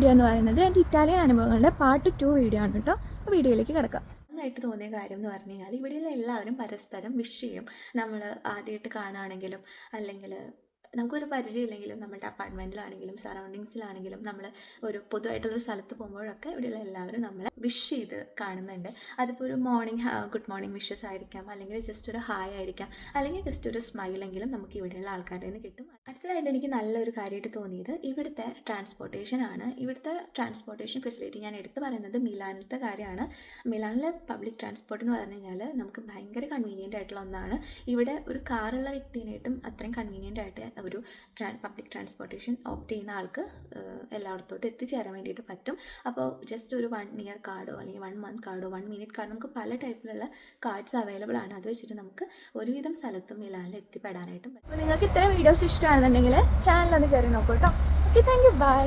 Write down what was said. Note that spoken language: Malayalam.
വീഡിയോ എന്ന് പറയുന്നത് എൻ്റെ ഇറ്റാലിയൻ അനുഭവങ്ങളുടെ പാർട്ട് 2 വീഡിയോ ആണ് കേട്ടോ. വീഡിയോയിലേക്ക് കിടക്കാം. നന്നായിട്ട് തോന്നിയ കാര്യം എന്ന് പറഞ്ഞു കഴിഞ്ഞാൽ ഇവിടെയുള്ള എല്ലാവരും പരസ്പരം വിഷ് ചെയ്യും. നമ്മൾ ആദ്യമായിട്ട് കാണുകയാണെങ്കിലും അല്ലെങ്കിൽ നമുക്കൊരു പരിചയമില്ലെങ്കിലും നമ്മുടെ അപ്പാർട്ട്മെൻറ്റിലാണെങ്കിലും സറൗണ്ടിങ്സിലാണെങ്കിലും നമ്മൾ ഒരു പൊതുവായിട്ടുള്ളൊരു സ്ഥലത്ത് പോകുമ്പോഴൊക്കെ ഇവിടെയുള്ള എല്ലാവരും നമ്മളെ വിഷ് ചെയ്ത് കാണുന്നുണ്ട്. അതിപ്പോൾ ഒരു ഗുഡ് മോർണിംഗ് വിഷസ് ആയിരിക്കാം, അല്ലെങ്കിൽ ജസ്റ്റ് ഒരു ഹായ് ആയിരിക്കാം, അല്ലെങ്കിൽ ജസ്റ്റ് ഒരു സ്മൈലെങ്കിലും നമുക്ക് ഇവിടെയുള്ള ആൾക്കാരിൽ നിന്ന് കിട്ടും. അടുത്തതായിട്ട് എനിക്ക് നല്ലൊരു കാര്യമായിട്ട് തോന്നിയത് ഇവിടുത്തെ ട്രാൻസ്പോർട്ടേഷൻ ആണ്. ഇവിടുത്തെ ട്രാൻസ്പോർട്ടേഷൻ ഫെസിലിറ്റി ഞാൻ എടുത്തു പറയുന്നത് മിലാനിലത്തെ കാര്യമാണ്. മിലാനിലെ പബ്ലിക് ട്രാൻസ്പോർട്ട് എന്ന് പറഞ്ഞു കഴിഞ്ഞാൽ നമുക്ക് ഭയങ്കര കൺവീനിയൻ്റ് ആയിട്ടുള്ള ഒന്നാണ്. ഇവിടെ ഒരു കാറുള്ള വ്യക്തിനായിട്ടും അത്രയും കൺവീനിയൻ്റ് ആയിട്ട് ഒരു പബ്ലിക് ട്രാൻസ്പോർട്ടേഷൻ ഓപ്റ്റ് ചെയ്യുന്ന ആൾക്ക് എല്ലായിടത്തോട്ടും എത്തിച്ചേരാൻ വേണ്ടിയിട്ട് പറ്റും. അപ്പോൾ ജസ്റ്റ് ഒരു 1 ഇയർ കാർഡോ അല്ലെങ്കിൽ 1 മന്ത് കാർഡോ 1 മിനിറ്റ് കാർഡോ നമുക്ക് പല ടൈപ്പിലുള്ള കാർഡ്സ് അവൈലബിൾ ആണ്. അത് വെച്ചിട്ട് നമുക്ക് ഒരുവിധം സ്ഥലത്തും മിലാനിൽ എത്തിപ്പെടാനായിട്ടും പറ്റും. അപ്പോൾ നിങ്ങൾക്ക് ഇത്തരം വീഡിയോസ് ഇഷ്ടമാണെന്നുണ്ടെങ്കിൽ ചാനൽ ഒന്ന് കയറി നോക്കൂ കേട്ടോ. Okay, thank you, by.